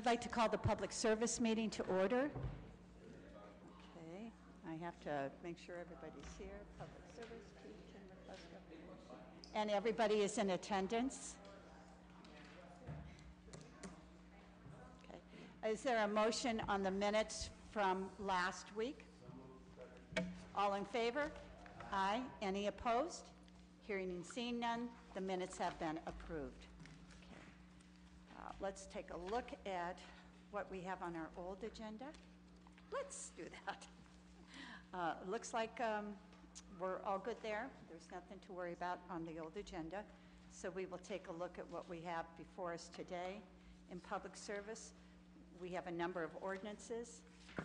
I'd like to call the public service meeting to order. Okay, I have to make sure everybody's here. Public service, and everybody is in attendance. Okay, is there a motion on the minutes from last week? All in favor? Aye. Any opposed? Hearing and seeing none, the minutes have been approved. Let's take a look at what we have on our old agenda. Let's do that. Looks like we're all good there. There's nothing to worry about on the old agenda. So we will take a look at what we have before us today. In public service, we have a number of ordinances.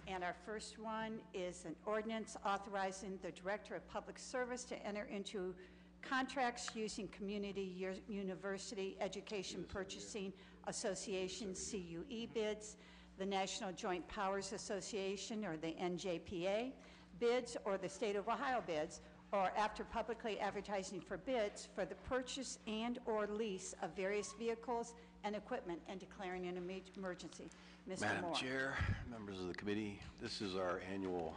And our first one is an ordinance authorizing the Director of Public Service to enter into contracts using Community University Education Purchasing Association CUE bids, the National Joint Powers Association or the NJPA bids, or the State of Ohio bids, or after publicly advertising for bids for the purchase and or lease of various vehicles and equipment and declaring an emergency. Mr. Madam Moore. Chair, members of the committee, this is our annual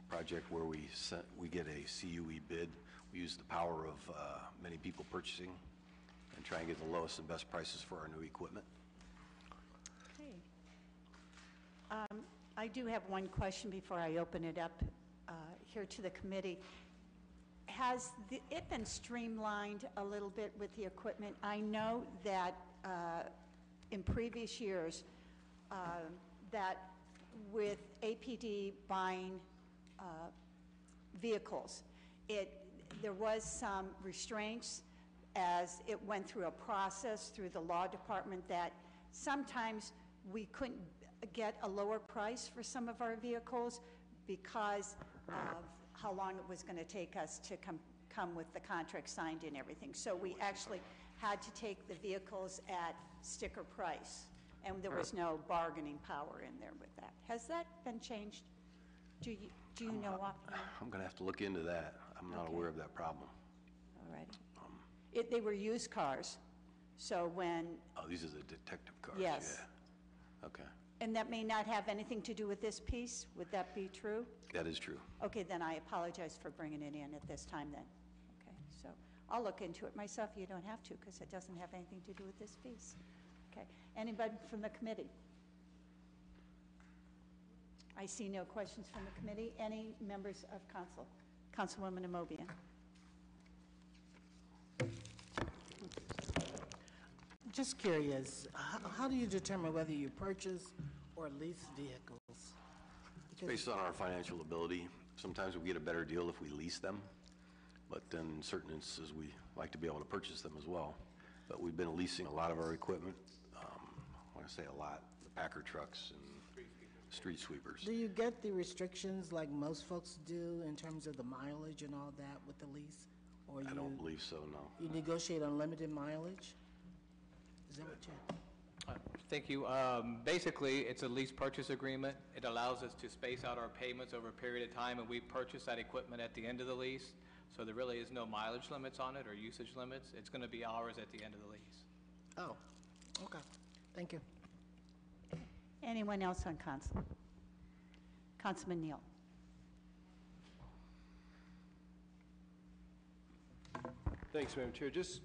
project where we get a CUE bid. We use the power of many people purchasing and try and get the lowest and best prices for our new equipment. Okay. I do have one question before I open it up here to the committee. Has it been streamlined a little bit with the equipment? I know that in previous years that with APD buying vehicles, there was some restraints as it went through a process through the law department that sometimes we couldn't get a lower price for some of our vehicles because of how long it was going to take us to come with the contract signed and everything. So we actually had to take the vehicles at sticker price, and there was no bargaining power in there with that. Has that been changed? Do you know offhand? I'm going to have to look into that. I'm not aware of that problem. All right. They were used cars, so when... Oh, these are the detective cars. Yes. Yeah. Okay. And that may not have anything to do with this piece? Would that be true? That is true. Okay, then I apologize for bringing it in at this time then. Okay, so I'll look into it myself. You don't have to because it doesn't have anything to do with this piece. Okay. Anybody from the committee? I see no questions from the committee. Any members of council? Councilwoman Amobian. Just curious, how do you determine whether you purchase or lease vehicles? Based on our financial ability, sometimes we get a better deal if we lease them, but then in certain instances we like to be able to purchase them as well. But we've been leasing a lot of our equipment. When I say a lot, the Packer trucks and street sweepers. Do you get the restrictions like most folks do in terms of the mileage and all that with the lease? Or I don't believe so, no. You negotiate unlimited mileage? Is that what you... Thank you. Basically, it's a lease purchase agreement. It allows us to space out our payments over a period of time, and we purchase that equipment at the end of the lease. So there really is no mileage limits on it or usage limits. It's going to be ours at the end of the lease. Oh, okay. Thank you. Anyone else on council? Councilman Neal. Thanks, Madam Chair. Just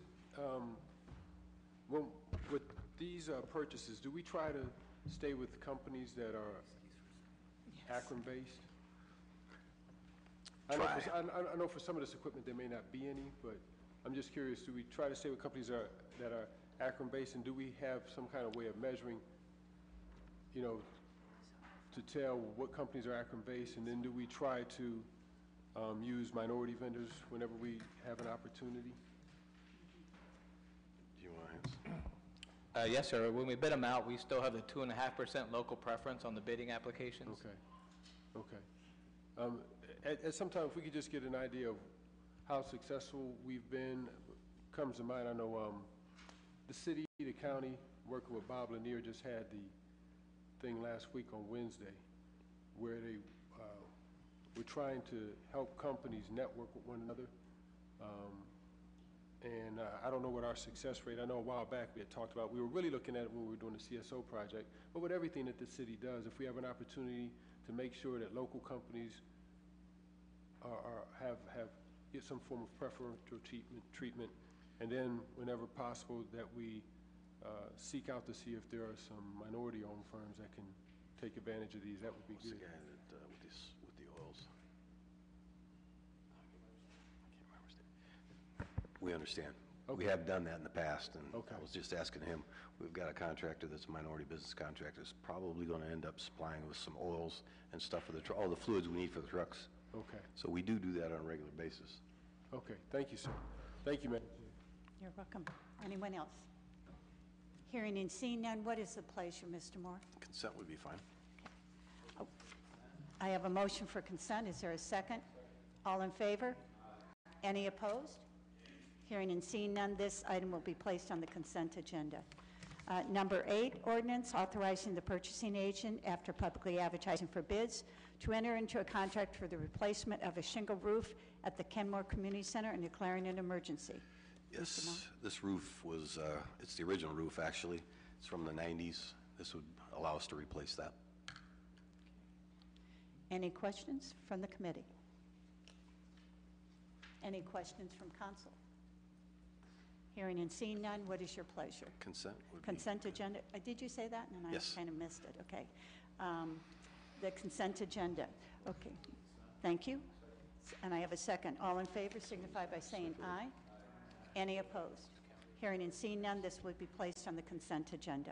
with these purchases, do we try to stay with companies that are Akron-based? I know for some of this equipment there may not be any, but I'm just curious, do we try to stay with companies that are Akron-based, and do we have some kind of way of measuring, you know, to tell what companies are Akron-based, and then do we try to use minority vendors whenever we have an opportunity? Do you want to answer? Yes, sir. When we bid them out, we still have the 2.5% local preference on the bidding applications. Okay. Okay. At some time, if we could just get an idea of how successful we've been, comes to mind. I know the city, the county, working with Bob Lanier, just had the thing last week on Wednesday, where they were trying to help companies network with one another And I don't know what our success rate, I know a while back we had talked about, we were really looking at it when we were doing the CSO project, but with everything that the city does, if we have an opportunity to make sure that local companies get some form of preferential treatment, and then whenever possible that we seek out to see if there are some minority-owned firms that can take advantage of these, that would be What's the good. guy that, with the oils? I can't remember his name. We understand. We Okay. have done that in the past, and Okay. I was just asking him, we've got a contractor that's a minority business contractor, that's probably going to end up supplying with some oils and stuff for the, all the fluids we need for the trucks. Okay, So we do that on a regular basis. okay, thank you, sir. Thank you, ma'am. You're welcome. Anyone else? Hearing and seeing none, what is the pleasure, Mr. Moore? Consent would be fine. I have a motion for consent. Is there a second? All in favor? Any opposed? Hearing and seeing none, this item will be placed on the consent agenda. Number 8, ordinance authorizing the purchasing agent, after publicly advertising for bids, to enter into a contract for the replacement of a shingle roof at the Kenmore Community Center and declaring an emergency. Yes, this roof was, it's the original roof, actually. It's from the 90s. This would allow us to replace that. Any questions from the committee? Any questions from council? Hearing and seeing none, what is your pleasure? Consent would be... Consent agenda, did you say that? And Yes. I kind of missed it, okay. The consent agenda, okay. Thank you. And I have a second. All in favor signify by saying aye. Any opposed? Hearing and seeing none, this will be placed on the consent agenda.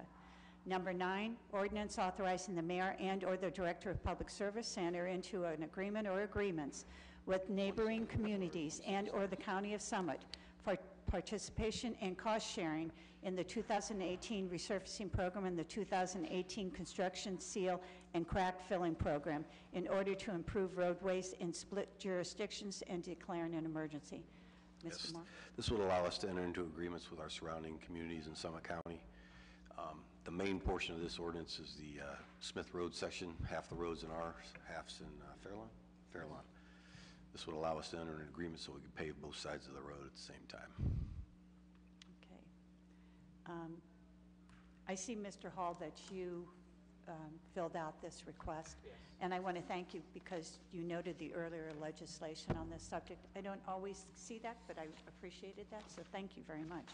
Number 9, ordinance authorizing the mayor and/or the director of public service to enter into an agreement or agreements with neighboring communities and/or the county of Summit for participation and cost sharing in the 2018 resurfacing program and the 2018 construction seal and crack filling program in order to improve roadways in split jurisdictions and declaring an emergency. Mr. Yes. Moore? This would allow us to enter into agreements with our surrounding communities in Summit County. The main portion of this ordinance is the Smith Road section. Half the road's in ours, half's in Fairlawn. Fairlawn. This would allow us to enter an agreement so we can pave both sides of the road at the same time. Okay. I see, Mr. Hall, that you filled out this request. Yes. And I want to thank you because you noted the earlier legislation on this subject. I don't always see that, but I appreciated that, so thank you very much.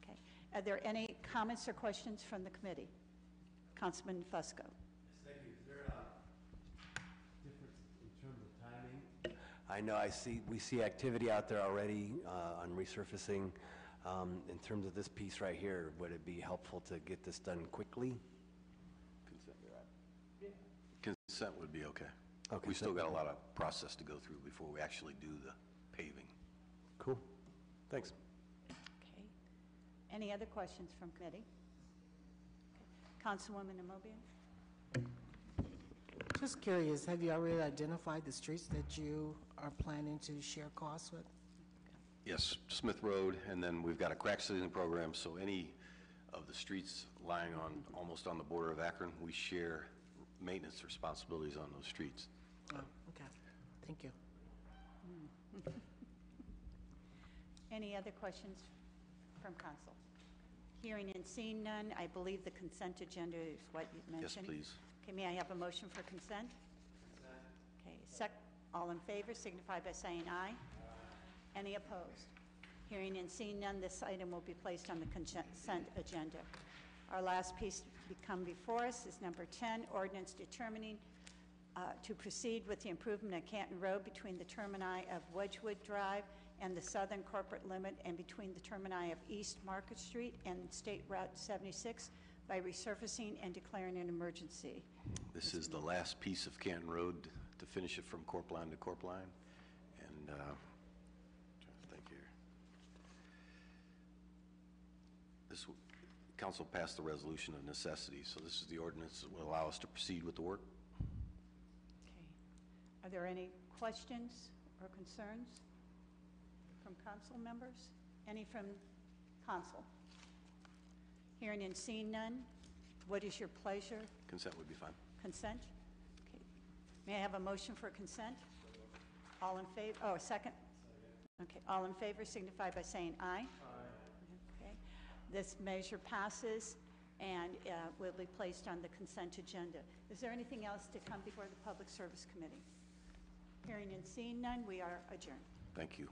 Okay. Are there any comments or questions from the committee? Councilman Fusco. Yes, thank you. Is there a difference in terms of timing? I know we see activity out there already on resurfacing. In terms of this piece right here, would it be helpful to get this done quickly? Consent would be okay. Okay, We still thank got a lot of process to go through before we actually do the paving. Cool. Thanks. Okay. Any other questions from committee? Okay. Councilwoman Amobian? Just curious, have you already identified the streets that you are planning to share costs with? Yes, Smith Road, and then we've got a crack sealing program, so any of the streets lying on, almost on the border of Akron, we share maintenance responsibilities on those streets. Oh, okay. Thank you. Any other questions from council? Hearing and seeing none, I believe the consent agenda is what you Yes, mentioned. please. Okay, may I have a motion for consent? Okay, all in favor signify by saying aye. Any opposed? Hearing and seeing none, this item will be placed on the consent agenda. Our last piece to come before us is number 10, ordinance determining to proceed with the improvement of Canton Road between the termini of Wedgewood Drive and the southern corporate limit and between the termini of East Market Street and State Route 76 by resurfacing and declaring an emergency. This is the last piece of Canton Road to finish it from Corp Line to Corp Line. And, trying to think here. Council passed the resolution of necessity, so this is the ordinance that will allow us to proceed with the work. Okay. Are there any questions or concerns from council members? Any from council? Hearing and seeing none, what is your pleasure? Consent would be fine. Consent? Okay. May I have a motion for consent? All in favor, oh, a second? Okay, all in favor signify by saying aye. Okay. This measure passes and will be placed on the consent agenda. Is there anything else to come before the Public Service Committee? Hearing and seeing none, we are adjourned. Thank you.